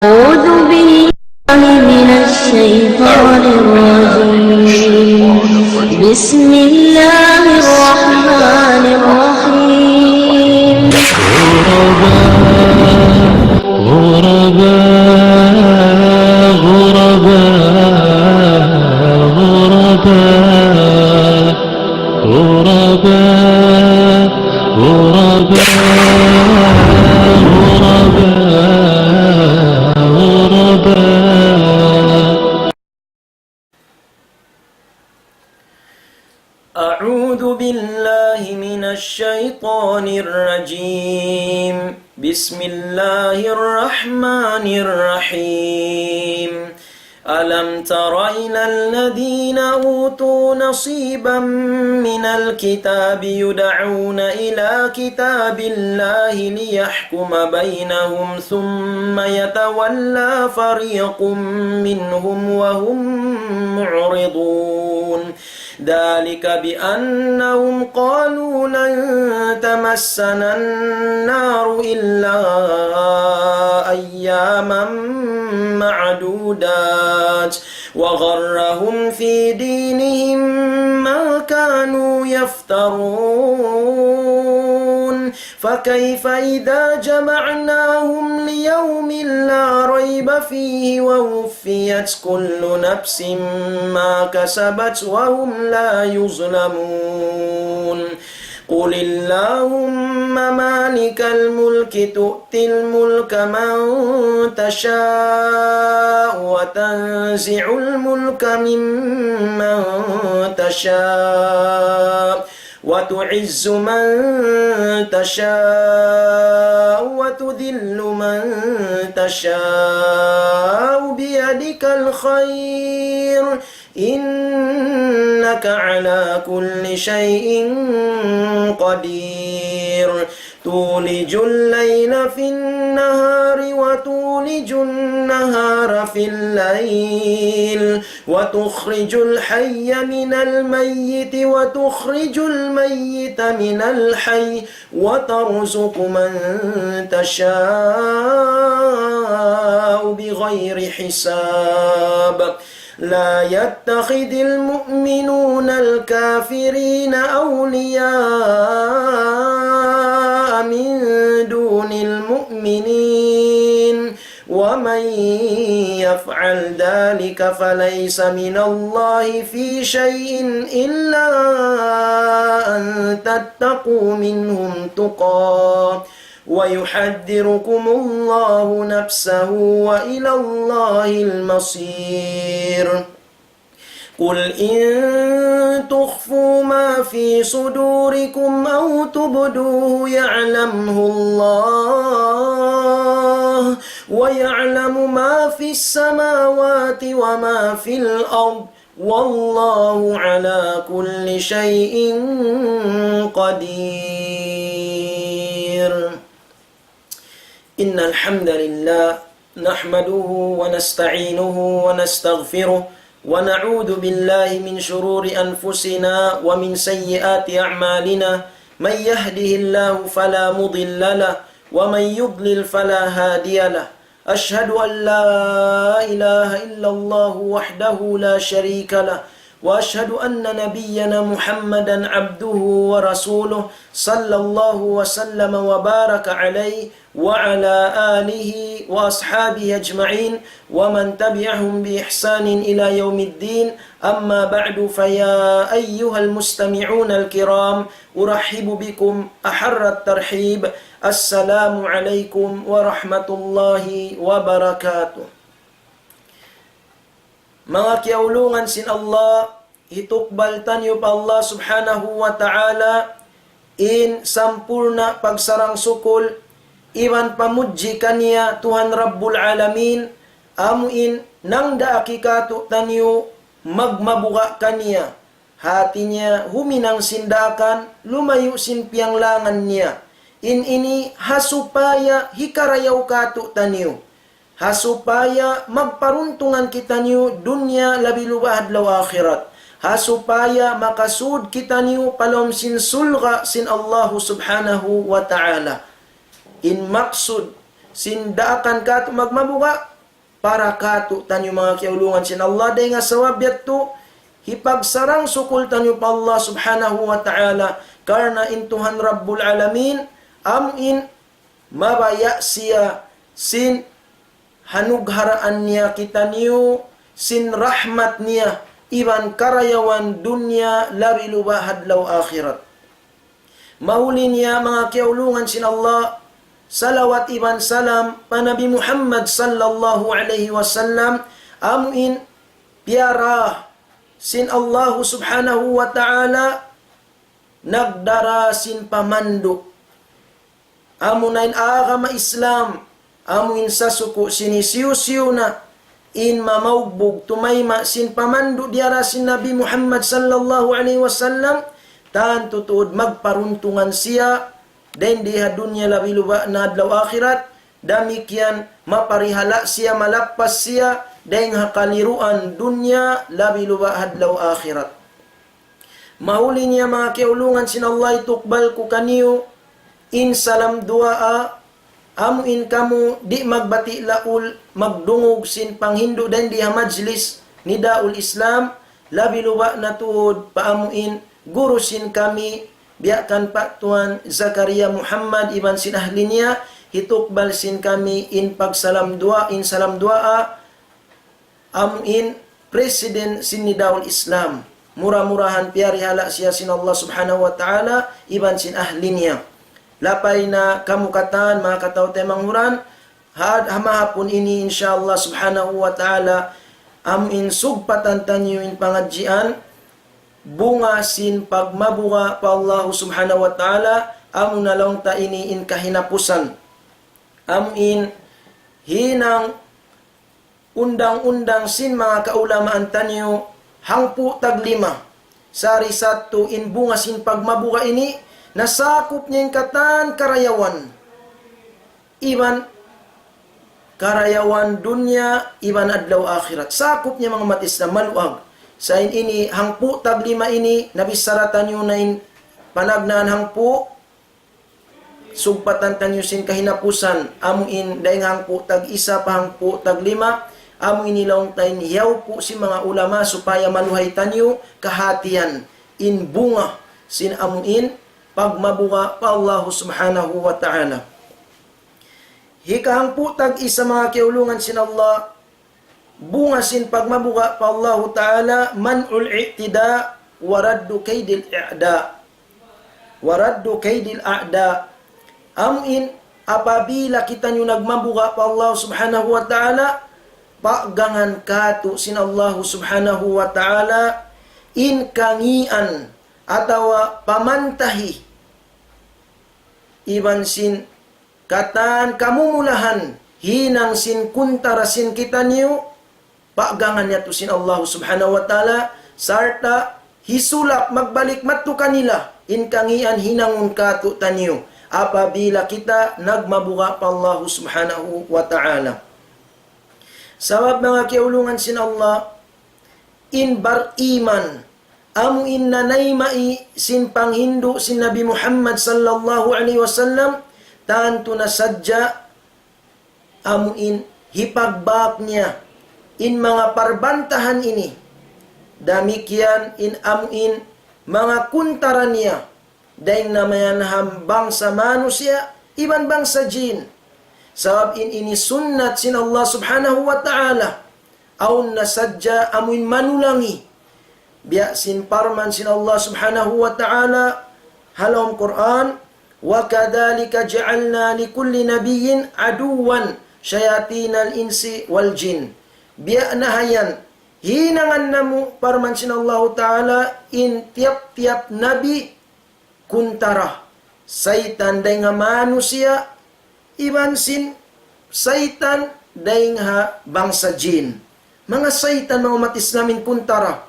أعوذ بالله من الشيطان الرجيم بسم الله الرحمن الرحيم غرباء غرباء غرباء غرباء أعوذ بالله من الشيطان الرجيم بسم الله الرحمن الرحيم ألم تر إلى الذين أوتوا نصيبا من الكتاب يدعون إلى كتاب الله ليحكم بينهم ثم يتولى فريق منهم وهم معرضون ذلك بأنهم قالوا لن تمسنا النار إلا أياما معدودات وغرهم في دينهم ما كانوا يفترون فكيف إذا جمعناهم ليوم لا ريب فيه ووفيت كل نفس ما كسبت وهم لا يظلمون قل اللهم مالك الملك تؤتي الملك من تشاء وتنزع الملك ممن تشاء وتعز من تشاء وتذل من تشاء بيدك الخير إنك على كل شيء قدير تولج الليل في النهار وتولج النهار في الليل وتخرج الحي من الميت وتخرج الميت من الحي وترزق من تشاء بغير حساب لا يتخذ المؤمنون الكافرين أولياء من دون المؤمنين ومن يفعل ذلك فليس من الله في شيء إلا أن تتقوا منهم تقاه ويحذركم الله نفسه وإلى الله المصير قل إن تخفوا ما في صدوركم أو تبدوه يعلمه الله ويعلم ما في السماوات وما في الأرض والله على كل شيء قدير إن الحمد لله نحمده ونستعينه ونستغفره ونعوذ بالله من شرور أنفسنا ومن سيئات أعمالنا من يهده الله فلا مضل له ومن يضلل فلا هادي له أشهد أن لا إله إلا الله وحده لا شريك له وأشهد أن نبينا محمدا عبده ورسوله صلى الله وسلم وبارك عليه وعلى آله وأصحابه أجمعين ومن تبعهم بإحسان إلى يوم الدين أما بعد فيا أيها المستمعون الكرام أرحب بكم أحر الترحيب السلام عليكم ورحمة الله وبركاته Mga kiaulungan sin Allah, itukbal tanyo pa Allah subhanahu wa ta'ala in sampurna pagsarang sukul, iwan pamudji kaniya Tuhan Rabbul Alamin, amuin nang daaki kato tanyo magmabuka kaniya. Hati niya huminang sindakan, lumayo sin pianglangan niya. In ini hasupaya hikarayaw kato tanyo. Hasupaya magparuntungan kita niyo dunya labi lubahad law akhirat. Hasupaya makasud kita niyo palom sin sulga sin Allah subhanahu wa ta'ala. In maksud sindaakan kato magmabuka para kato tanyo mga kiaulungan sin Allah day nga sawabyat to hipagsarang sukul tanyo pa Allah subhanahu wa ta'ala karna intuhan Rabbul Alamin amin mabaya siya sin hanugharaan niya kita niyo sin rahmat niya iban karayawan dunya labi lubahad law akhirat. Mahuli niya mga kiaulungan sin Allah salawat iban salam pa Nabi Muhammad sallallahu alaihi wasallam amin piara sin Allah subhanahu wa ta'ala nagdara sin pamandu amunain agama Islam amuin sa suku sinisiyo-siyo na in mamaugbog tumayma sin pamandu diara sin Nabi Muhammad sallallahu alaihi wasallam tan tutuod magparuntungan siya den diha dunya labi luba na adlaw akhirat damikian maparihala siya malappas siya den hakaliruan dunya labi luba adlaw akhirat. Mahuli niya mga kiulungan sin Allah itukbal ku kaniyo in salam duaa amuin kamu di magbati laul magdungog sin panghindo den diha majlis ni Daul Islam labi luba na tuod paamuin guru sin kami biakan Pak Tuan Zakaria Muhammad iban sin ahli niya hitukbal sin kami in pagsalam dua in salam dua amin presiden sin ni Daul Islam murah-murahan piari hala siya sin Allah subhanahu wa ta'ala iban sin ahli niya lapay na kamukatan mga kataw temanghuran hamahapon ini insyaallah subhanahu wa ta'ala amin sugpatan tanyo in pangadjian bunga sin pagmabuka pa Allah subhanahu wa ta'ala amun nalong ta ini in kahinapusan amin hinang undang-undang sin mga kaulamaan tanyo hangpu taglima sari satu in bunga sin pagmabuka ini nasakop niya yung katan karayawan iban karayawan dunya iban adlaw akhirat sakop niya mga matis na maluag sa ini hangpu taglima ini nabisaratan nyo na in panagnan hangpu sugpatan tanyo sin kahinapusan amuin daing hangpu tag isa pa hangpu taglima amuin nilaong tayo yaw po si mga ulama supaya maluhay tanyo kahatian in bunga sin amuin pagmabuka pa Allah subhanahu wa ta'ala. Hikahang po tag isa mga kiulungan sin Allah bunga sin pagmabuka pa Allah Ta'ala man'ul i'tida waraddu kaydil i'da waraddu kaydil a'da amin apabila kita nyo nagmabuka pa Allah subhanahu wa ta'ala paggangan kato sin Allah subhanahu wa ta'ala in kangian atawa pamantahi iban sin katan kamumulahan hinang sin kuntara sin kita niyo paggangan niya to sin Allah subhanahu wa ta'ala sarta hisulap magbalik matu kanila in kangian hinangun kato taniyo apabila kita nagmabuka pa Allah subhanahu wa ta'ala. Sabab mga kiulungan sin Allah in bar iman amu in nanaymai sin panghindu sin Nabi Muhammad sallallahu alaihi wasallam tanto na sadya amu in hipagbak niya in mga parbantahan ini damikian in amuin mga kuntara niya daing namayan hambang sa manusia iban bang sa jin sabab in ini sunnat sin Allah subhanahu wa ta'ala aun nasadya amuin manulangi biya sin parman sin Allah subhanahu wa ta'ala halom Quran wa kadhalika ja'alna likulli nabiyyin aduwan syayatinal insi wal jin biya nahayan hinangan namu parman sin Allah Ta'ala in tiap-tiap nabi kuntara saitan day nga manusia iban sin saitan day nga bangsa jin mga saitan mga matis namin kuntara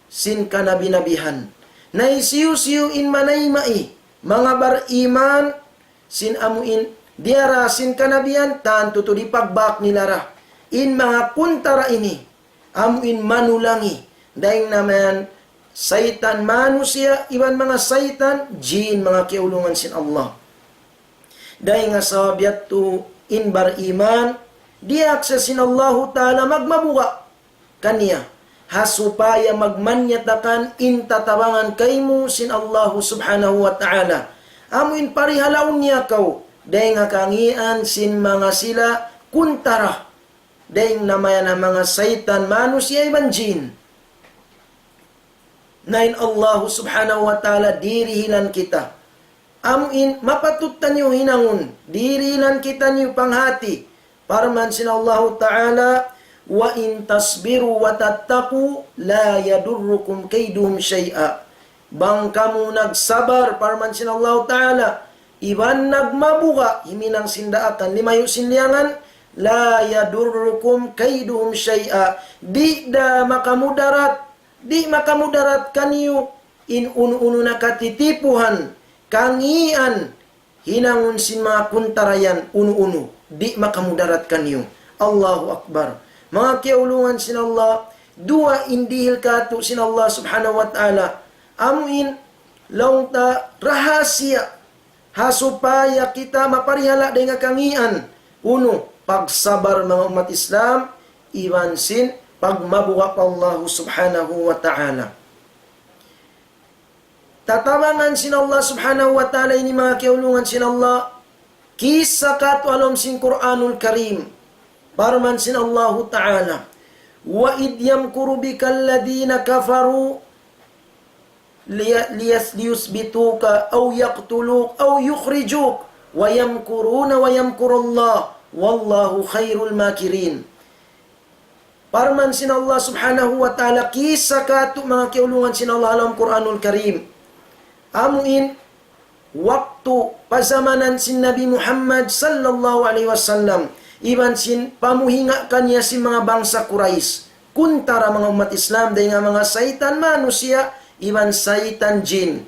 sin kanabi-nabihan naisiyo-siyo in manaymai mga bar-iman sin amuin diara sin kanabihan tanto to di pagbak nilara in mga kuntara ini amuin manulangi daing naman saitan manusia iban mga saitan jin mga kiulungan sin Allah daing nga sabiat to in bariman, diak sa sinallahu ta'ala magmabuka kaniya. Hasupaya magmanyatakan in tatabangan kaymo sin Allahu subhanahu wa ta'ala. Amuin parihalaon niya kau, dahil nga kangian sin mga sila kuntara, dahil namaya na mga saitan manusia iban jin. Nain Allahu subhanahu wa ta'ala dirihilan kita. Amuin mapatutan niyo hinangun, dirihilan kita niyo panghati. Parman sin Allahu ta'ala, wa in tasbiru wa tattaqu la yadurrukum kaiduhum syai'a. Bang kamu nagsabar, parman sin Allahu ta'ala, iban nagmabuka, himinang sindaakan, limayo sinliangan, la yadurrukum kaiduhum syai'a. Di makamudarat kaniyo in unu-unu na katitipuhan, kangian, hinangun sin mga kuntarayan, unu-unu, di makamudarat kaniyo. Allahu Akbar. Mga kiaulungan sin Allah, dua indihil katu sin Allah subhanahu wa ta'ala, amuin laung ta rahasia, hasupaya kita maparihala dengan kangian, uno, pagsabar mga umat Islam, iwan sin, pagmabuka Allah subhanahu wa ta'ala. Tatabangan sin Allah subhanahu wa ta'ala ini mga kiaulungan sin Allah, kisah katu alam sin Quranul Karim, parman sin Allah ta'ala, wa id yamkuru bika alladhina kafaru liyusbituka aw yaqtuluk aw yukhrijuk wa yamkuruna wa yamkurullah wallahu khairul makirin. Parman sin Allah subhanahu wa ta'ala, kisah katu mga kiulungan sin Allah alam Quranul Karim. Amuin waktu pazamanan sin Nabi Muhammad sallallahu alaihi wasallam, iban sin pamuhinga kanya si mga bangsa Quraisy, kuntara mga umat Islam dahil mga saitan manusia, iban saitan jin.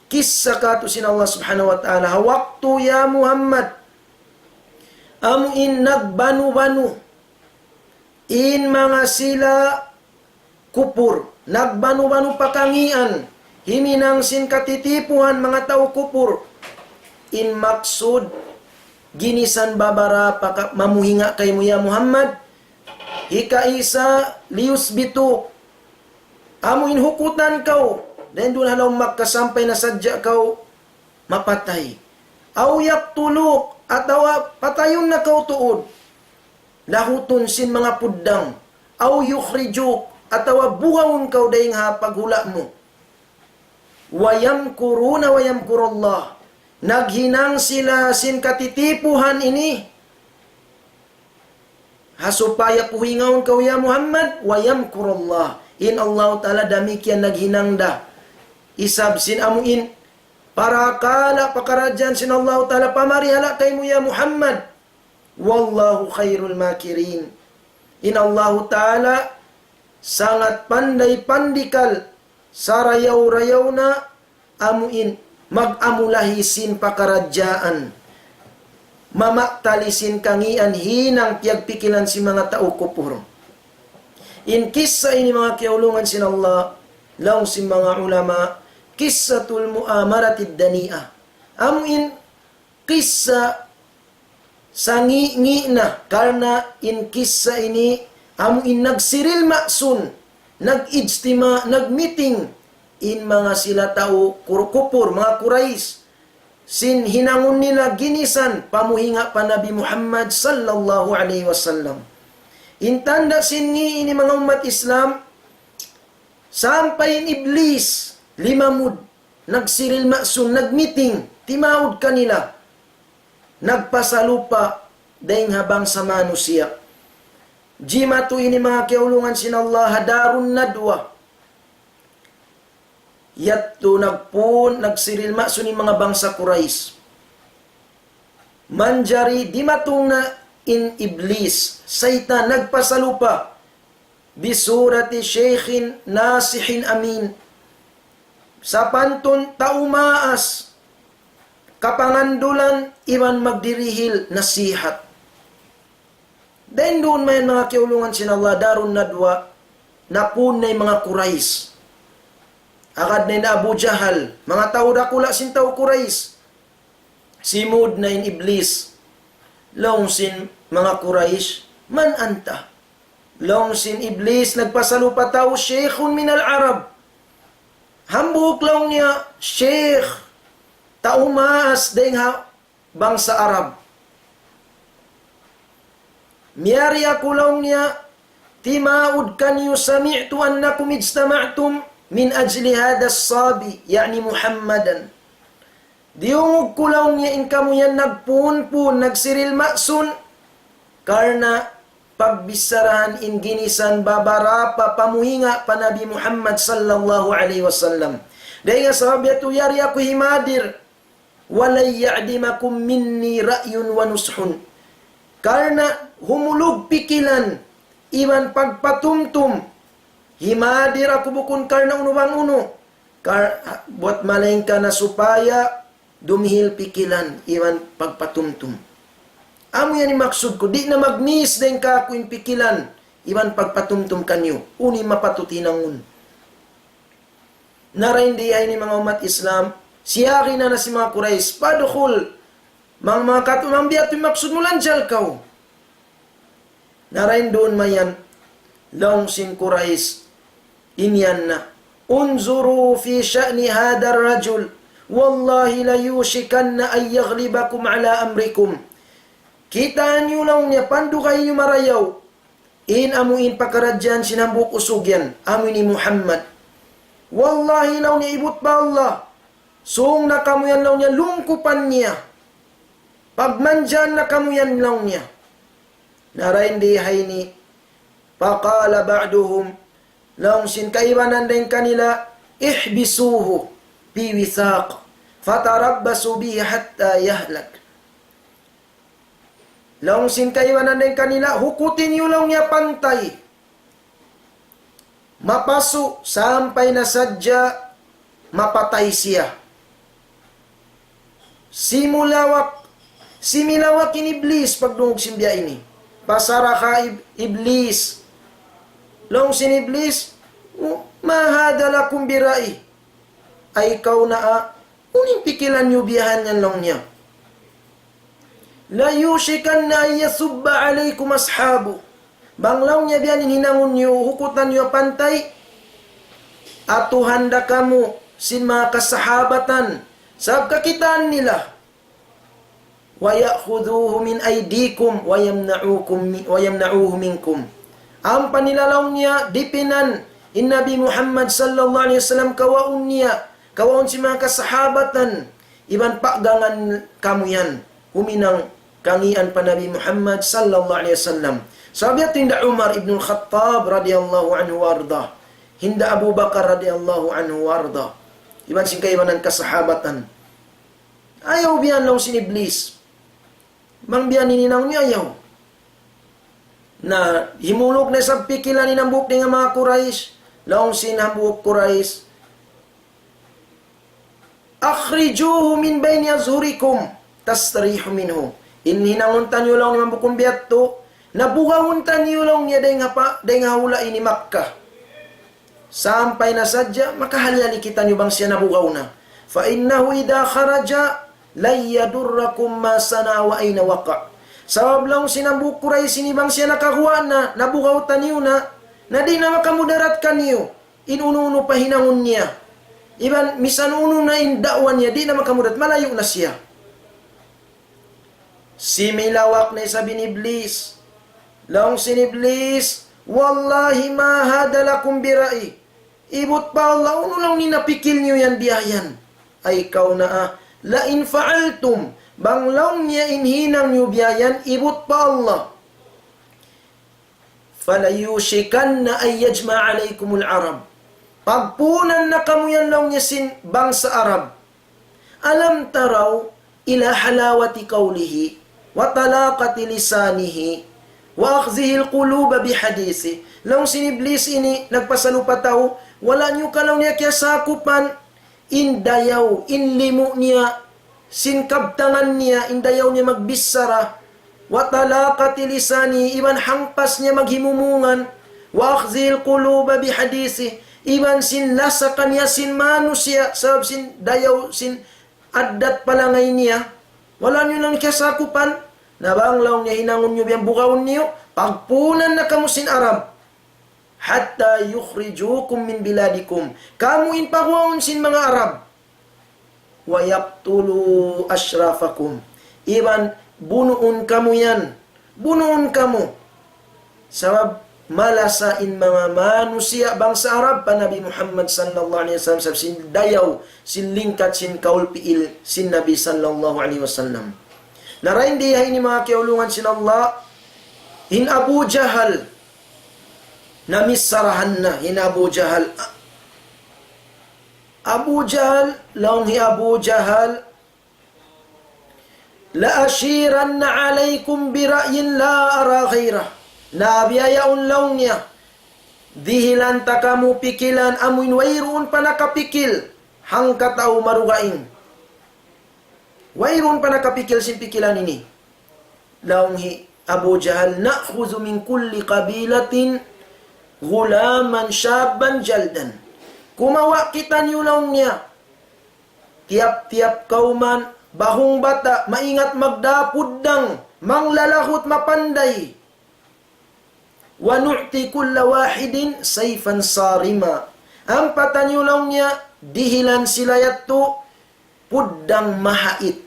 Kisah katu sin Allah subhanahu wa ta'ala, waktu ya Muhammad, amuin nagbanu-banu, in mga sila kupur, nagbanu-banu pakangian, himinang sin katitipuhan mga tao kupur, in maksud, ginisan babara paka mamuhinga kay mo ya Muhammad, hika isa lius bitu, amuin hukutan kau, dan doon halaw magkasampay na sadya kau mapatay. Aw yaktuluk, atawa patayon na kau tuod, lahuton sin mga puddang, aw yukhrijuk, atawa buhawon kau dayang ha paghula mo. Wayamkuruna wayamkurullah, naghinang sila sin katitipuhan ini, hasupaya puhingaon kau ya Muhammad, wayamkurullah, in Allah ta'ala damikian naghinang da, isab sin amuin, para kala pakarajaan sin Allah ta'ala, pamarihala kay mo ya Muhammad, wallahu khairul makirin. In Allah ta'ala sangat pandai-pandikal, sarayaw-rayaw na amuin, mag-amulahisin pakarajaan, mamaktalisin kangian, hinang piyagpikilan si mga tao kupur. In kisah ini mga kiaulungan sin Allah, laong si mga ulama, kissatul mu'amaratid dani'ah. Amuin, kisah sangi-ngi na, karena in kisah ini, amuin nagsiril maksun, nag-ijtima, nag-meeting, in mga sila tao kupur, mga Quraish, sin hinangon nila ginisan, pamuhinga pa Nabi Muhammad sallallahu alaihi wasallam. Intanda sin ni ini mga umat Islam, sampai iblis, limamud, nagsiril maksun, nag-meeting, timaud kanila, nagpasalupa, dahing habang sa manusia. Jimatu ini mga kiaulungan sin Allah, hadarun nadwa, yatto nagpun, nagsiril maksun ni mga bangsa Quraish. Manjari di matong na in iblis, saitan, nagpasalupa, bisurati syekhin nasihin amin, sa pantun taumaas, kapangandulan, iwan magdirihil nasihat. Then doon may mga kiulungan sin Allah, darun nadwa, napunay mga Quraish, agad na Abu Jahal, mga tao dakula sin tao Quraish, simud na in iblis, Longsin mga Quraysh, man anta? Longsin Iblis, nagpasalupataw, Sheikhun min al-Arab. Hambuk lang niya, Sheikh, taumaas deng ha bangsa Arab. Miyari ako lang niya, timaud kanyo sami'tu annakum ijtama'tum min ajli hadas sabi, yani Muhammadan. Diungog ko lang niya in kamo yan nagpun-pun, nagsiril maksun, karna pagbisarahan in ginisan babara pa pamuhinga pa Nabi Muhammad sallallahu alaihi wasallam. Dahil nga sabi ito, yari ako himadir, walay ya'dimakum minni ra'yun wa nushun. Karna humulog pikilan, iman pagpatumtum, himadir ako bukun karna unubang uno. Buat malaing ka na supaya, dumihil pikilan, iwan pagpatumtum. Amo yan maksud ko, di na magmis din ka ako yung pikilan, iwan pagpatumtum kanyo, uni mapatutinangun. Naraindi ay ni mga umat Islam, siyari na si mga Quraysh, padukhul, mga katumambiat yung maksud mo lanjal kaw. Narain doon mayan, longsin Quraysh, inyan na, unzuru fi sya'ni hadar rajul, wallahi la yushikanna ay yaghlibakum ala amrikum. Kita nyo lang niya, pandu kayo nyo marayaw. In amuin pakaradyan sinambuk usugyan, amuin ni Muhammad. Wallahi law niya ibut pa Allah. Sung na kamuyan law niya, lungkupan niya. Pagmandyan na kamuyan law niya. Narain di hay ni, paqala ba'duhum, law sin kaibanan din kanila, ihbisuhu fi withaq fatarabbasu bihi hatta yahlak. Longsin kaiwanan din kanila, hukutin niyo lang niya pantay. Mapaso sampai na sadya mapatay siya. Similawak in Iblis pagdungog simbya ini. Pasara ka Iblis. Longsin Iblis, mahadala kumbirai. Ay ikaw na uning pikilan niyo biyahan yan lang niya. La yushikan na yasubba alaykum ashabu. Banglaw niya biyan hinangon niyo, hukutan niyo pantay. Atuhanda kamu sin mga kasahabatan. Sab kakitaan nila. Wa ya'khudhuhu min aydikum wa yamna'uhu minkum. Ang panilalaw niya, dipinan in Nabi Muhammad sallallahu alaihi wasallam kawaun niya. Kawaun si mga kasahabatan, iban paggangan kamu yan, huminang kangian pa Nabi Muhammad sallallahu alaihi wasallam. Sabi at hinda Umar ibn al-Khattab radiyallahu anhu warda, hinda Abu Bakar radiyallahu anhu warda, iban sing kaibanan kasahabatan. Ayaw biyan law sin Iblis, mang biyan nininaw niya ayaw. Na himulog na sa pikilan ni nambuk ni nga mga Quraysh, law sin hambuk Quraysh, akhrijuhu min bayni azhurikum tastarihu minhu. Inhinanguntan nyo lang naman bukong biyato, nabugawuntan nyo lang niya day nga hula ini Makkah. Sampai na sadya, makahalyali kita nyo bang siya nabugaw na. Fa innahu idha kharaja, layyadurrakum ma sana wa ayna waqa. Sabab lang sinambuk kuray sinibang siya nakakuha na, nabugawutan nyo na di na makamudarat ka nyo. Inununo pa hinangun niya. Iban, misanuno na indakwan niya, di na makamudarat, malayo na siya. Similawak na sabi ni Iblis, laong sin Iblis, wallahi ma hadalakum birai. Ibut pa Allah, uno lang ninapikil niyo yan biyayan. Ay ikaw na la in fa'altum, banglaw niya inhinang niyo biyayan, ibut pa Allah. Falayushikan na ay yajma alaykumul Arab. Pagpunan na kamuyan lang niya sin bangsa Arab. Alam taraw ila halawati qawlihi wa talaqati lisanihi wa akhzihi alquluba bihadisi. Laong sin Iblis ini nagpasalupataw, wala niyo kalaw niya kaya sakupan, indayaw, inlimu niya, sinkabtangan niya, indayaw niya magbisara, wa talaqati lisani, iban hangpas niya maghimumungan, wa akhzihi alquluba bihadisi, iban sin lasakan niya, sin manusya, sabab sin dayaw, sin addat palangay niya, wala nyo lang kasakupan, Nabanglaw niya hinangon nyo biyang bukaon niyo, pagpunan na kamusin Arab. Hatta yukhrijukum min biladikum. Kamuin pakuon sin mga Arab. Wa yaqtulu ashrafakum. Iban, bunuon kamu yan. Bunuon kamu. Sabab, malasain mga manusia bangsa Arab pa Nabi Muhammad sallallahu alaihi wasallam sab sin dayaw, sin lingkat, sin kaulpiil, sin Nabi sallallahu alaihi wasallam. Narain dihay ni mga kiulungan sin Allah, in Abu Jahal, namisarahan na, in Abu Jahal. Abu Jahal, laong hi Abu Jahal, la ashiran na alaykum bira'yin la ara ghairah. Nabiyayaon laong niya, dihilan ta kamu pikilan, amuin wayroon pa nakapikil, hangkataw marugaing. Wayroon pa nakapikil sin pikilan ini. Laong hi Abu Jahal, na'khuzu min kulli qabilatin gulaman syaban jaldan. Kumawa kita niyo laong niya. Tiap-tiap kauman, bahong bata, maingat magdapuddang, manglalahot mapanday. Wa nu'ti kulla wahidin sayfan sarima. Ang patanyo laong niya, dihilan sila yato, puddang mahait.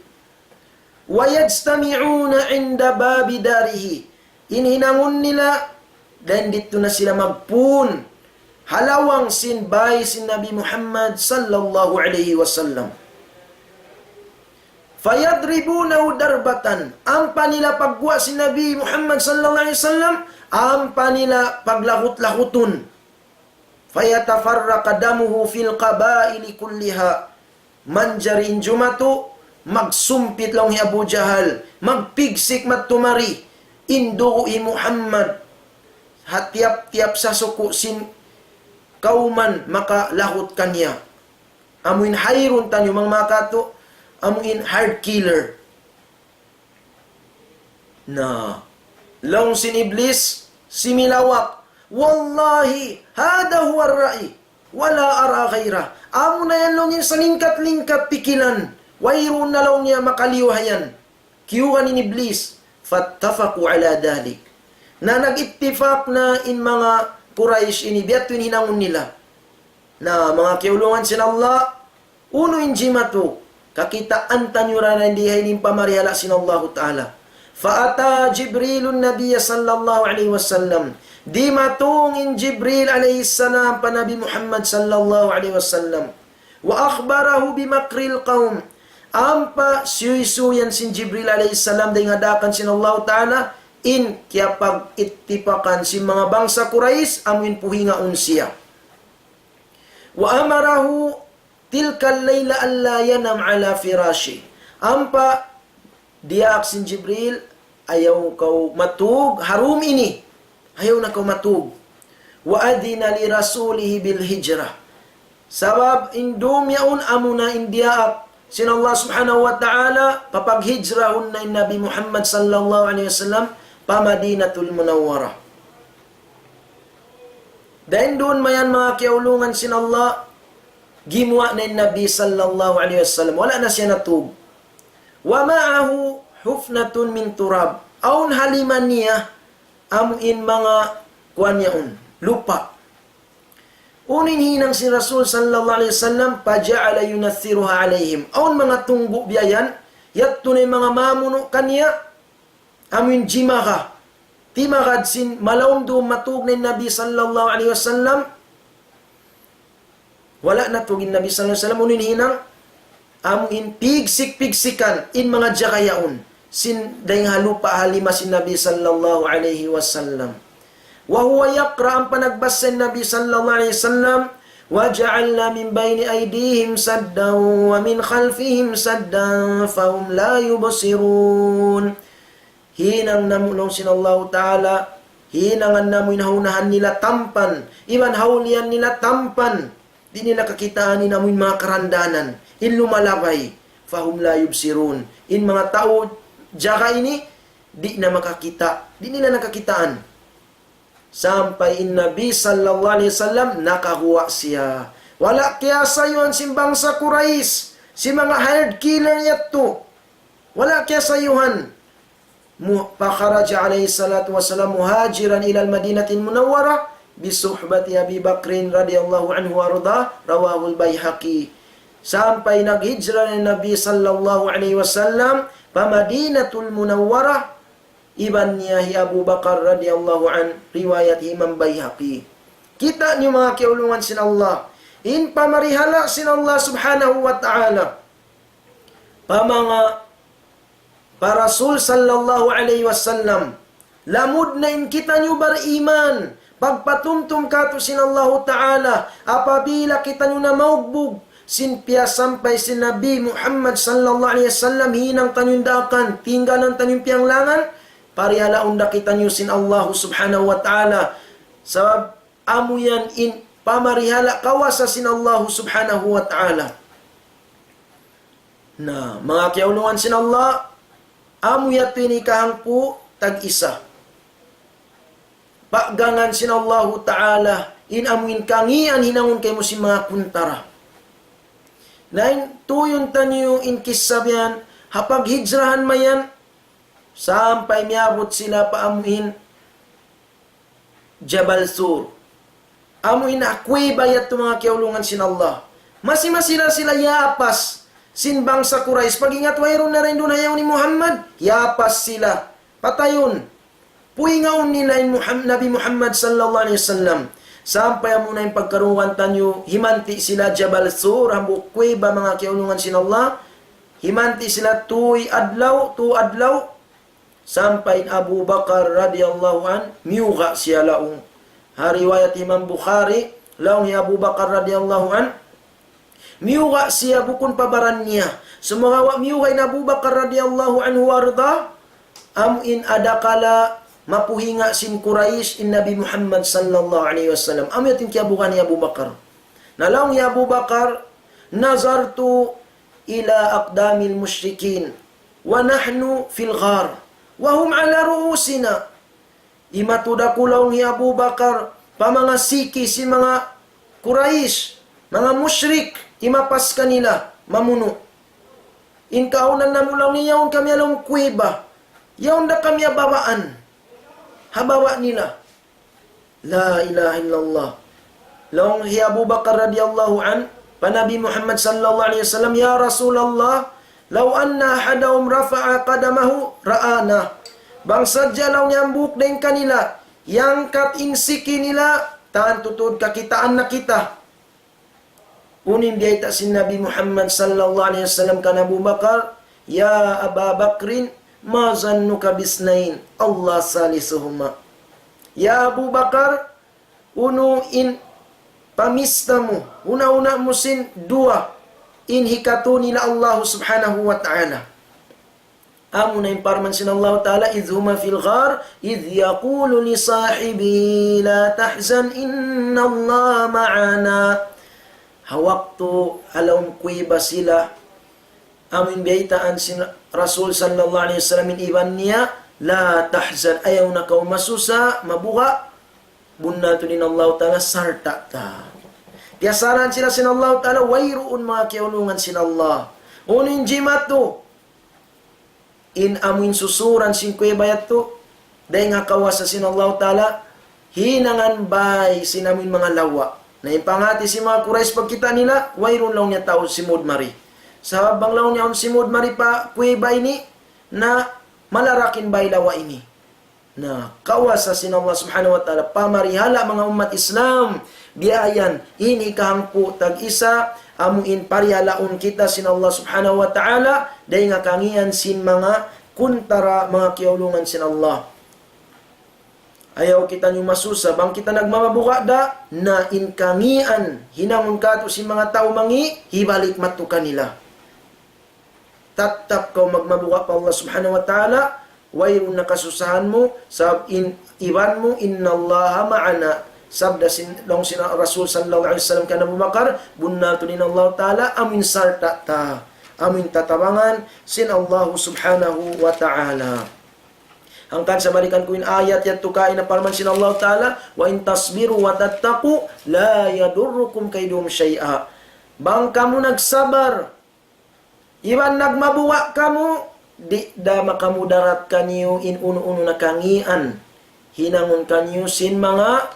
Wa yajtami'una inda babi darihi. Inhinangon nila, dan dito na sila magpun. Halawang sinbay sin Nabi Muhammad sallallahu alaihi wasallam. Fayadribunahu darbatan. Ang panila pagwa si Nabi Muhammad sallallahu alaihi wasallam, ang panila paglahut-lahutun. Fayatafarraqa damuhu fil qabaili kulliha. Manjarin jumatu, magsumpit lang ni Abu Jahal, magpigsik matumari, indu'i Muhammad, hatiap-tiap sa suku sin kauman makalahot kanya. Amuin hayrun tanyo mga makato, amuin hard killer. Na, long sin iblis, similawak, wallahi, hada huwa ar-ra'i, wala ara ghaira. Amo na yan long sa lingkat-lingkat pikilan, wayrun na lang niya makaliwahayan. Kiyuhan ni iblis, fattafaku ala dalik. Na nag-ittifak na in mga Quraysh ini, biyato hinangon nila. Na mga kiulungan sin Allah, uno injimatu, kakitaan tanyura na hindi hainin pamarihala sin Allah Ta'ala. Faata Jibrilun Nabiya sallallahu alaihi wasallam. Di matungin Jibril alaihi salam pa Nabi Muhammad sallallahu alaihi wasallam. Wa akhbarahu bimakril qawm. Ampa suyuyan sin Jibril alaihi salam dahil hadakan sin Allah Ta'ala in kaya pag-ittipakan si mga bangsa Quraysh amin puhingaon siya. Wa amarahu tilkal layla alla yanam ala firashi. Ampa diak sin Jibril, ayaw kau matug, harum ini. Ayaw na kau matug. Wa adina li rasulihi bil hijrah. Sabab indum yaun amuna indiaak sin Allah subhanahu wa ta'ala papaghijrahun na Nabi Muhammad sallallahu alaihi wasallam pa Madinatul Munawwarah. Dahil doon mayan mga kiaulungan sin Allah, gimwa na Nabi sallallahu alaihi wasallam. Wala na siya natug. Wa ma'ahu hufnatun min turab. Aun haliman niya, amuin mga kuanyaon, lupa. Unin hinang si Rasul sallallahu alaihi wasallam, paja'ala yunathiruha alaihim. Aun mga tunggo biyayan, yat tunay mga mamuno kanya, amin jimaha. Timagad sin malawang doon matug na Nabi sallallahu alaihi wasallam. Wala na tugin Nabi sallallahu alaihi wasallam, unin hinang, amuin pigsik-pigsikan in mga jakayaon. Sin dayng halupa halima si Nabi sallallahu alaihi wasallam. Wa huwa yaqra ang panagbasa ni Nabi sallallahu alaihi wasallam, wa ja'alna min bayni aydihim saddan wa min khalfihim saddan fahum la yubsirun. Hinang namulong sin Allah Ta'ala, hinangan namu inahunahan nila tampan, iban haulian nila tampan, di nila kakitaan ni namu mga karandanan, in lumalabay, fahum la yubsirun. In mga tao jaka ini, di na makakita, di nila nakakitaan. Sampai in Nabi sallallahu alaihi wasallam nakahuwa siya. Wala kaya sayuan simbang sa Quraysh, si mga hired killer yato. Wala kaya sayuhan. Fakharaja alayhi salatu wasalam muhajiran ila al-Madinatil Munawwarah bisuhbati Abi Bakrin radhiyallahu anhu warda, rawahul Baihaqi. Sampai naghijrah ng Nabi sallallahu alaihi wasallam pa Madinatul Munawwarah, iban niya hi Abu Bakar radhiyallahu an, riwayat Imam Baihaqi. Kita niyo mga kiulungan sin Allah, in pamarihala sin Allah subhanahu wa ta'ala, pa mga Rasul sallallahu alaihi wasallam, lamud na in kita nyo bariman, pagpatumtum kato sin Allah ta'ala, apabila kita nyo na maugbog, sinpia sampai sin Nabi Muhammad sallallahu alaihi wasallam, hinang tanyong dakan, tinggalan tanyong piang langan, parihala unda kita nyo sin Allah subhanahu wa ta'ala, sa amo yan in pamarihala kawasa sin Allah subhanahu wa ta'ala. Na, mga kiaulungan sin Allah, amo yato inikahang po tag-isa. Paggangan sin Allah ta'ala, in amuin kangian hinangon kayo mo si mga kuntara. Nain tuyon tanyo in kisabyan, hapag hijrahan mayan, sampai miabot sila pa amuin Jabal Sur. Amuin akwe bayat to mga kiaulungan sin Allah. Masimasila sila yapas, sinbang sa Quraysh, pag-ingat wayron na rin doon hayaw ni Muhammad, yapas sila, patayon. Puingaon nila Nabi Muhammad sallallahu alaihi wasallam. Sampai mo na yung pagkaruan tanyo, himanti sila Jabal Sur, hambuk kuweba mga kiulungan sin Allah, himanti sila tu adlaw, sampai Abu Bakar radhiyallahu an, miyuga siya laong. Riwayat Imam Bukhari, laong ni Abu Bakar radhiyallahu an, miyuga siya bukun pabaran niya. Sumawa miyugay na Abu Bakar radhiyallahu anhu warda, amin adakala mapuhinga sin Quraish in Nabi Muhammad sallallahu alaihi wasallam. Amin yatin kiabukan ni Abu Bakar. Nalaong ni Abu Bakar, nazartu ila aqdamil musyrikin wa nahnu fil ghar wa hum ala ruusina. Imatudakulaw ni Abu Bakar, pa mga siki si mga Quraish, mga musyrik, imapas kanila, mamuno. In kaunan na mulaw ni yaon kami along kuweba, yaon na kami abawaan, habawa nila. La ilaha illallah. Long hi Abu Bakar radhiyallahu an, pa Nabi Muhammad sallallahu alaihi wasallam, ya Rasulullah, law anna ahadahum rafa'a qadamahu ra'ana. Bang sadya law nyambuk din kanila, yang kat insiki nila, taan tutod kakitaan na kita. Unin diayta si Nabi Muhammad sallallahu alaihi wasallam kan Abu Bakar, ya Aba Bakrin, ma zannuka bisnain, Allah salisuhuma. Ya Abu Bakar, uno in pamista mo, una-una mo sin dua, in hikatu nila Allah subhanahu wa ta'ala. Amo na imparman sin Allah ta'ala, idh huma fil ghar, idh yaqulu li sahibi, la tahzan, inna Allah ma'ana. Hawakto alawm kuiba sila, amin biyaitaan sin Rasul sallallahu alaihi wasallam in iban niya, la tahzan, ayaw na kau masusa, mabuka, bunnato din Allah ta'ala, sarta ta. Piyasaran sila sin Allah ta'ala, wayroon mga kiulungan sin Allah. Unin jimato, in amin susuran sin kuibayat to, dahil nga kawasa sin Allah ta'ala, hinangan bay sin amin mga lawa. Na impangati si mga Quraysh pagkita nila, wayron lang niya tao si Mudmari. Sa habang lang niya si Mudmari pa kuiba ini, na malarakin bay lawa ini. Na kawasa sin Allah subhanahu wa ta'ala, pamarihala mga umat Islam, biayan, ini kahangpo tag-isa, amuin parihalaon kita sin Allah subhanahu wa ta'ala, dahil nga kangian sin mga kuntara, mga kiulungan sin Allah. Ayaw kita nyo masusa, bang kita nagmamabuka da, na inkangian, hinangon ka to si mga tao mangi, hibalik matu kanila. Tatap kau magmabuka pa Allah subhanahu wa ta'ala, wayron na kasusahan mo, sab iwan mo, inna Allah ma'ana, sabda long sina Rasul sallallahu alaihi wasallam kana Abu Bakar, bunnato din Allah ta'ala, amin sarta ta, amin tatabangan, sin Allah subhanahu wa ta'ala. Hangkan sa balikan ko yung ayat yan tukain na parman sin Allah ta'ala, wa in tasbiru wa tattaqu, la yadurrukum kaydum syai'a. Bang kamu nagsabar, iwan nagmabuwa kamu, di da makamudarat kanyo in uno-uno na kangian. Hinangon kanyo sin mga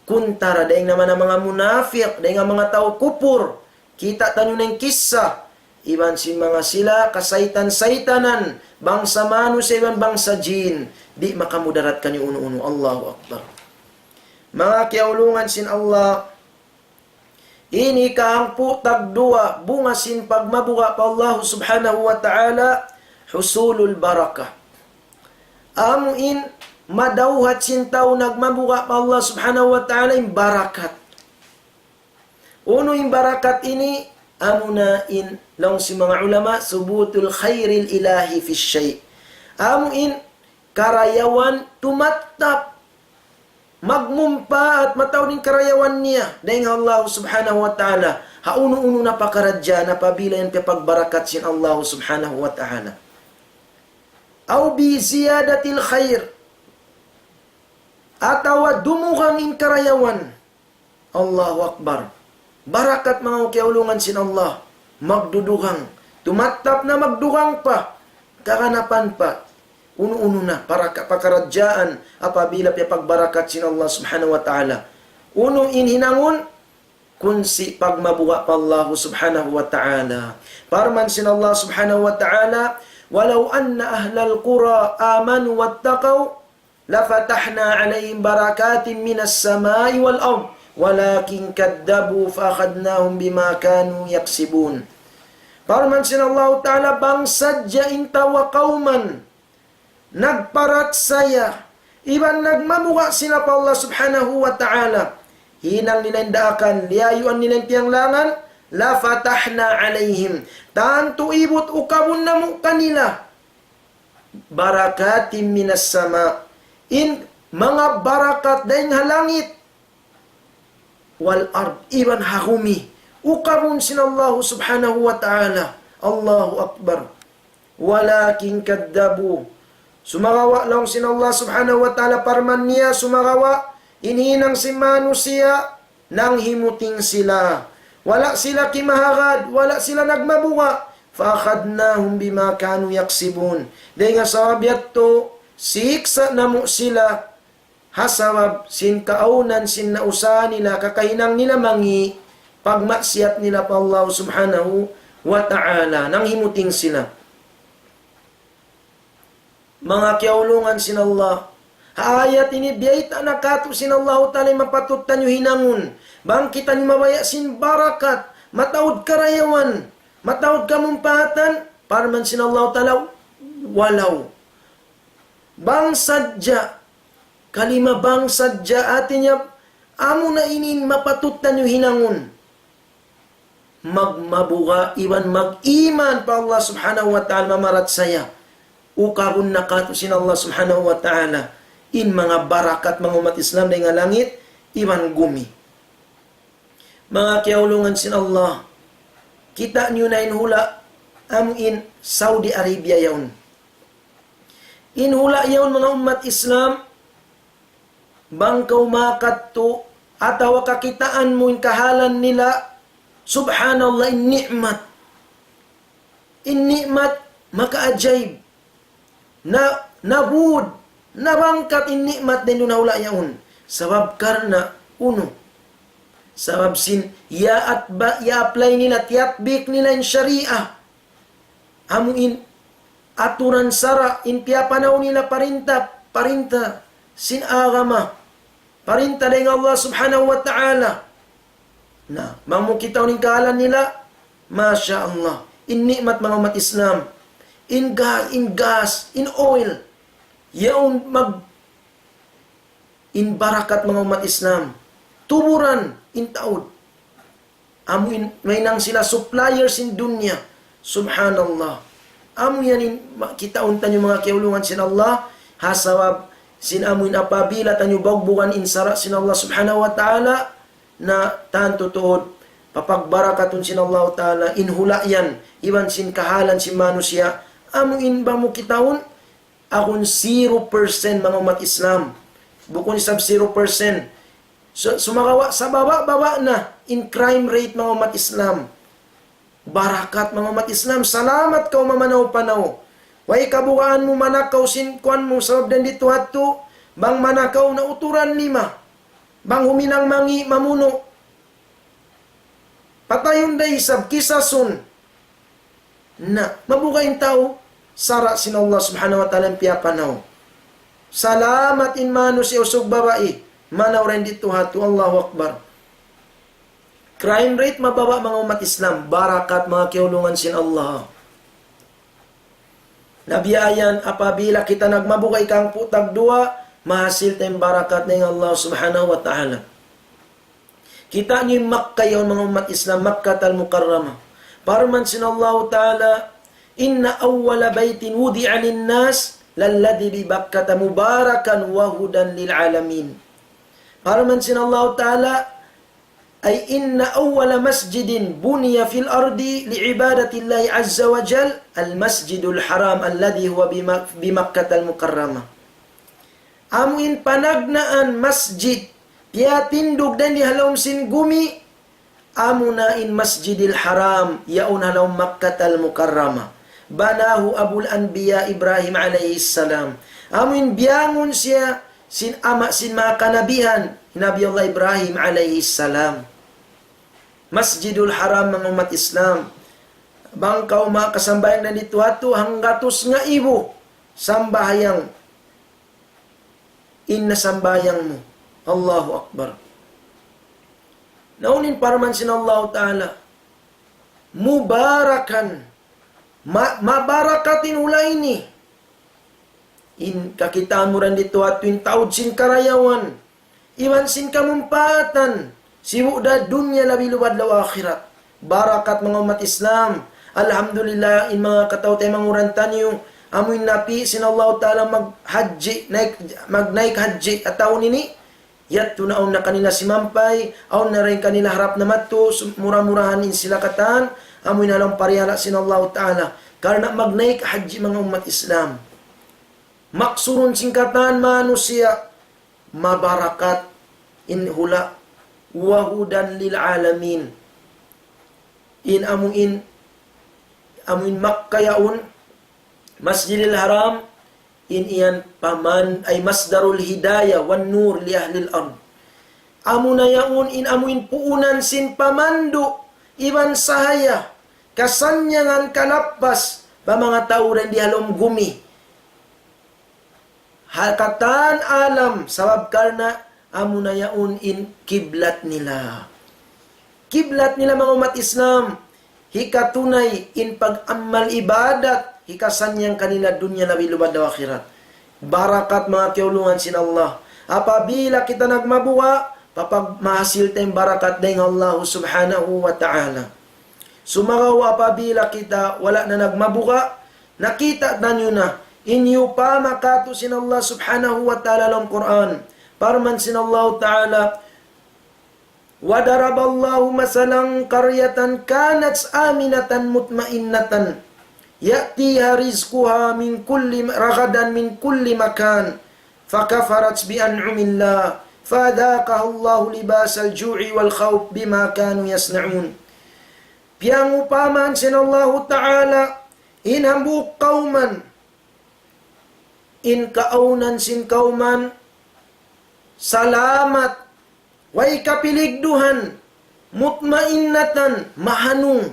kuntara. Dahil naman ang mga munafik, dahil nga mga tao kupur. Kita tanyo ng kisa. Iban sin mga sila, kasaitan-saitanan, bangsa manu sa iban bangsa jin. Di makamudarat kanyo uno-uno. Allahu Akbar. Mga kiaulungan sin Allah, ini kaangpu tagdua, bunga sin pagmabuga pa Allah subhanahu wa ta'ala, husulul barakah. Amuin, madawhat sin tao nagmabuga pa Allah subhanahu wa ta'ala, yung barakat. Uno yung barakat ini, amuna in, lang si mga ulama, subutul khairil ilahi fi syai'. Amuin, karayawan tumatap, magmumpa at mataw din karayawan niya dahil Allah subhanahu wa ta'ala hauno-uno na pakaradya na pabila yan pagbarakat sin Allah subhanahu wa ta'ala aw bi ziyadatil khair atawa dumugang in karayawan. Allahu Akbar. Barakat mga kiaulungan sin Allah, magdudugang tumatap na magdugang pa kakanapan pa uno-uno na para pakaradyaan apabila pagbarakat sin Allah subhanahu wa ta'ala. Uno inhinangon kun si pagmabuha pa Allah subhanahu wa ta'ala. Parman sin Allah subhanahu wa ta'ala, walau anna ahlal qura amanu wattaqaw lafatahna alayhim barakatin minas samai wal ard walakin kaddabu fa akhadnahum bima kanu yaksibun. Parman sin Allah ta'ala, bangsa jainta wa qauman nagparat saya, iban nagmamuka sila pa Allah subhanahu wa ta'ala, hinang nilang daakan, liyayuan nilang piyanglangan, la fatahna alayhim, tanto ibot ukabun na mo kanila, barakatim minas sama, in mga barakat dahil halangit, wal ard, iban hagumi, ukabun sinallahu subhanahu wa ta'ala. Allahu Akbar. Walakin kaddabu, sumagawa lang sin Allah subhanahu wa ta'ala, parman niya sumagawa, inhinang si manusia, nang himuting sila. Wala sila kimahagad, wala sila nagmabuka. Faakhadnahum bima kanu yaksibun. Dahil nga sa abiyat to, siksa na mo sila, hasawab, sin kaunan, sin nausahan nila, kakahinang nila mangi, pagmaksiyat nila pa Allah subhanahu wa ta'ala, nang himuting sila. Mga kiaulungan sin Allah, ayat ini biyayta nakato sin Allah ta'ala mapatutan nyo hinangon, bangkitan nyo mabaya sin barakat, matawad karayawan, matawad kamumpatan, para man sin Allah ta'ala, walaw. Bangsadya, kalima bangsadya atin niya, amo na inin mapatutan nyo hinangon, magmabuga, iban mag-iman pa Allah subhanahu wa ta'ala mamarat saya. Ukabun nakato sin Allah subhanahu wa ta'ala, in mga barakat mga umat Islam na nga langit, iman gumi. Mga kiaulungan sin Allah, kita nyo na inhula, in Saudi Arabia yawn. Inhula yawn mga umat Islam, bangkaw makat to, atawa kakitaan mo in kahalan nila, subhanallah, in ni'mat, maka-ajaib, na nabud, nabangkat in ni'mat din na hula yaon. Sabab karna, uno, sabab sin, ya-apply nila, tiyatbik nila in syariah. Amuin, aturan sara, in piyapanaw nila parinta, sin agama, parinta din Allah subhanahu wa ta'ala. Na, mamukitaw ning kahalan nila, masya Allah, in ni'mat mga umat Islam, in gas, in oil, yaon in barakat mga umat Islam, tuburan, in taod. Amuin, may nang sila suppliers in dunya, subhanallah. Amo yan in, kitaon tanyo mga kiulungan sin Allah, hasawab, sin amuin apabila tanyo bagbukan in sara sin Allah subhanahu wa ta'ala, na tanto tuod, papagbarakatun sin Allah ta'ala, inhula yan, iban sin kahalan sin manusia, amuin ba mo kitaon? Akon 0% mga umat Islam. Bukon isab 0%. So, sumakawa sa baba na in crime rate mga umat Islam. Barakat mga umat Islam. Salamat ka mamanaw-panaw. Way kabukaan mo manakaw sinkuan mo sabab dan dito hato, bang manakaw na uturan lima, bang huminang mangi mamuno. Patayon day sab kisasun na mabukain tao, sara sin Allah subhanahu wa ta'ala piyapanaw. Salamat in mano si usog babae, manaw rin dito hato, Allahu Akbar. Crime rate mababa mga umat Islam, barakat mga kiulungan sin Allah. Nabiyayan apabila kita nagmabukay kang putag dua, mahasil tayong barakat ng Allah subhanahu wa ta'ala. Kita nyo yung Makkah yun mga umat Islam, Makkah al-Mukarramah. Parman sin Allah ta'ala, inna awwala baytin wudi'a linnas, lalladhi bi Bakkata mubarakan wa hudan lil alamin. Parman sin Allah ta'ala, ay inna awwala masjidin buniya fil ardi li'ibadatillahi azza wa jal al-masjidul haram alladhi huwa bi Makkah al-Mukarramah. Amuin panagnaan masjid tiya tindog dan di halom sin gumi amunain masjidil haram yaun halom Makkah al-Mukarramah. Banahu abul anbiya Ibrahim alaihi salam. Amuin biangun siya sin ama sin mga kanabihan Nabi Allah Ibrahim alaihi salam. Masjidul Haram mga umat Islam. Bangkaw mga kasambayang na dito ato hanggatos nga ibo sambahayang inna sambayang mo. Allahu Akbar. Naunin paraman sin Allah Ta'ala. Mubarakan. Mabarakatin ulay ni. In kakitaan mo rin dito ato yung taod sin karayawan. Iwan sin kamumpatan. Simuda dunya labi lubad law akhirat. Barakat mga umat Islam. Alhamdulillah in mga kataw tayo mangurantan nyo. Amoy napi sin Allah Ta'ala mag-naik haji at taon nini. Yat tunaon na kanila si Mampay. Aon na rin kanila harap na mato. Mura-murahanin sila katan. Amoy na lang pariyala sin Allah Ta'ala. Karena mag-naik haji mga umat Islam. Maksurun singkatan manusia. Mabarakat in hula. Wahudan lil alamin. Amuin Makkah yaun Masjidil Haram iyan paman ay masdarul hidayah wan nur li ahlil ard. Amuna yaun amuin puunan sin pamandu iban sahaya kasanyangan kalapas pa mga tao rin di halom gumi. Hakatan alam sabab karna amuna yaun kiblat nila. Kiblat nila mga umat Islam. Hikatunay pag-amal ibadat. Hikasanyang kanila dunya na bilubad na akhirat. Barakat mga kiulungan sin Allah. Apabila kita nagmabuha, papagmahasil tayong barakat ng Allah subhanahu wa ta'ala. Sumagaw apabila kita wala na nagmabuha, nakita na nyo na. Inyo pa makato sin Allah subhanahu wa ta'ala ng Quran. Parman sin Allah Ta'ala, وَدَرَبَ اللَّهُ مَثَلًا قَرْيَةً كَانَتْ آمِنَةً مُطْمَئِنَّةً يَأْتِيهَا رِزْقُهَا مِنْ كُلِّ رَغَدًا مِنْ كُلِّ مَكَانٍ فَكَفَرَتْ بِأَنْعُمِ اللَّهِ فَأَذَاقَهَا اللَّهُ لِبَاسَ الْجُوعِ وَالْخَوْفِ بِمَا كَانُوا يَصْنَعُونَ. Piang upaman sin Allah Ta'ala, inhambuk kauman, kaunan sin kauman, salamat, way kapiligduhan, mutmainnatan, mahanung,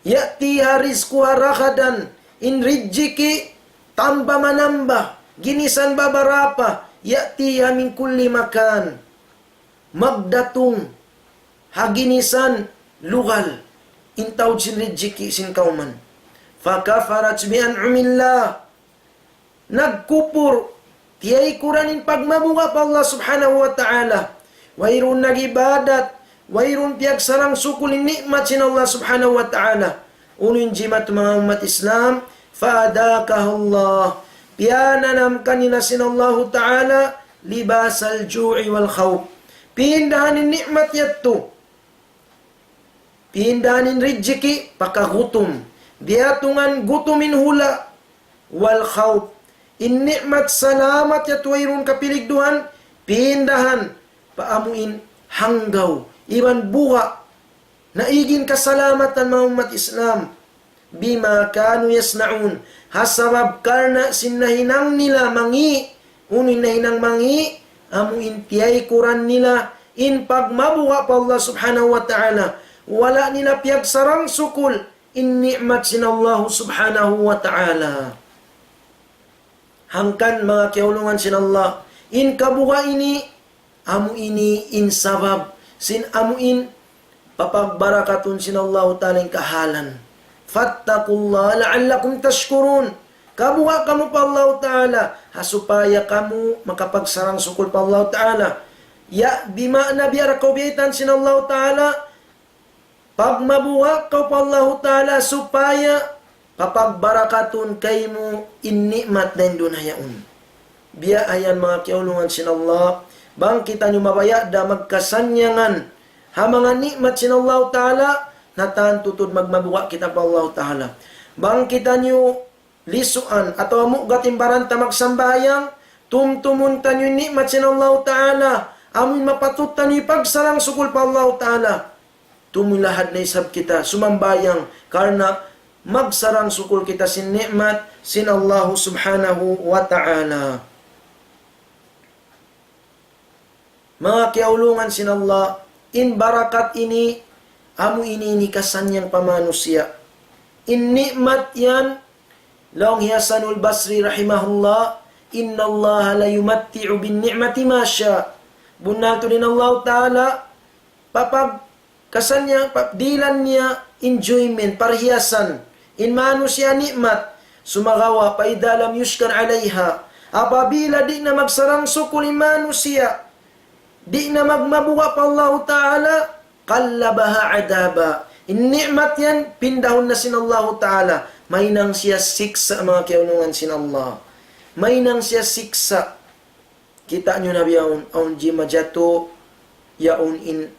ya'tiha rizquha rakadan, rijiki, tamba manamba, ginisan babarapa, ya'tiha min kulli makan, magdatung, haginisan, lugal, intawd sin rijiki sin kauman. Fakafarat bi'an'umillah, nagkupur, tiyay kuranin pagmabuha pa Allah subhanahu wa ta'ala. Wairun nagibadat, wairun piagsarang sukulin nikmat sin Allah subhanahu wa ta'ala. Unin jimat mga umat Islam, fa'adakahullah. Piyananam kanina sin Allah ta'ala, libasal ju'i wal khawf. Pihindahanin nikmat yatto. Pihindahanin rijiki, pakagutom. Diatungan gutumin hula, wal khawf. In nikmat salamat yat wairun kapiligduhan, pindahan, paamuin hanggaw, iban buha, naigin kasalamatan mga umat Islam. bima kanu yasnaun. Hasabab karena sinahinang nila mangi, unin na hinang mangi, amu intiyay kuran nila, in pagmabuha pa Allah subhanahu wa ta'ala, wala nila piyagsarang sukul, in ni'mat sinallahu subhanahu wa ta'ala. Hangkan mga kiulungan sinallah, in kabuha ini, amu ini in sabab, sin amu in papagbarakatun sinallahu ta'ala in kahalan. Fattakullah la'allakum tashkurun. Kabuha kamu pa Allah Ta'ala, hasupaya kamu makapagsarang sukul pa Allah Ta'ala. Ya, bima na biara kaubitan sinallahu Ta'ala, pagmabuha ka pa Allah Ta'ala, supaya papagbarakatun kaymo in ni'mat na indunayaun. Biya ayan mga kiulungan sinallah, bang kita nyo mabaya da magkasanyangan, ha mga ni'mat sinallahu Ta'ala, natan tutod magmabuha kita pa Allah Ta'ala. Bang kita nyo lisuan atau amo gatimbaran ta magsambayang tumtumun tanyo nikmat sinallahu ta'ala amun mapatut tanyo pagsarang sukul pa Allah ta'ala tumulahad na isab kita sumambayang karena magsarang sukul kita sin nikmat sinallahu subhanahu wa ta'ala. Mga kiaulungan sinallah, in barakat ini amu ini kasanyang pamanusia, in nikmat yan. Long Hasanul Basri rahimahullah, inna Allah la yumatti'u bin ni'mati ma sya. Bunal to din Allah Ta'ala, papag kasanya, dilan niya enjoyment, parhiasan, in manusia nikmat, sumagawa pa idalam yushkan alaiha. Apabila di na magsarang sukul in manusia, di na magmabuha pa Allah Ta'ala, kallabaha adaba. In ni'mat yan, pindahon na sinallahu Ta'ala. May nang siya siksa mga kiunungan sinallah. May nang siya siksa. Kita nyo na biyaon, aun jima jato, yaon in,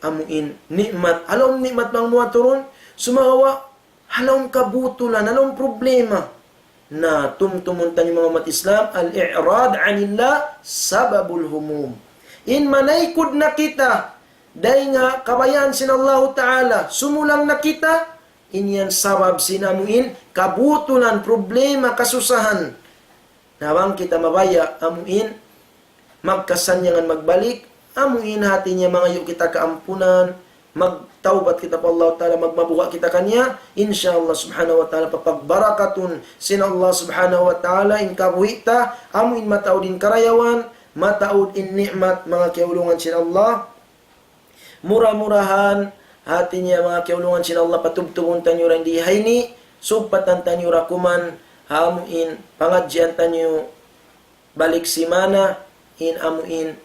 amuin, nikmat. Halom nikmat mang mga turun, sumawa, halom kabutulan, halom problema. Na tumtumuntan yung mga mat Islam, al-i'rad anillah, sababul humum. In manaykod na kita, dahil nga kabayan sinallahu ta'ala, sumulang na kita, inyan sabab sinamuin, kabutulan, problema, kasusahan. Nawang kita mabaya, amuin, magkasanyangan magbalik, amuin hati niya mga yu kita kaampunan, magtaubat kita pa Allah Ta'ala, magmabuha kita kanya, insyaAllah subhanahu wa ta'ala, papagbarakatun, sinallah subhanahu wa ta'ala, in kabuhita, amuin mataud in karayawan, mataud in ni'mat, mga kiulungan sinallah, murah-murahan, hati niya mga kiulungan sinallah patubtubon tanyo rin di hayni supatan tanyo rakuman hamuin pangadyan tanyo balik simana in amuin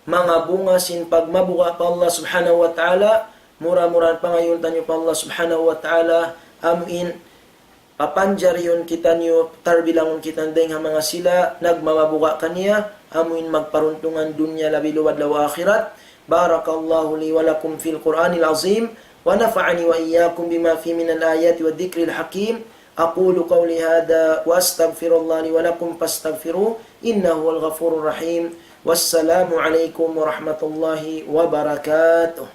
mga bunga sin pagmabuka pa Allah subhanahu wa ta'ala mura-murahan pangayon tanyo pa Allah subhanahu wa ta'ala amuin papanjar yun kita nyo tarbilangon kita ndeng mga sila nagmamabuka kaniya amuin magparuntungan dunya labi luwad lawa akhirat. بارك الله لي ولكم في القرآن العظيم ونفعني وإياكم بما فيه من الآيات والذكر الحكيم أقول قولي هذا وأستغفر الله لي ولكم فاستغفروه إنه هو الغفور الرحيم والسلام عليكم ورحمة الله وبركاته.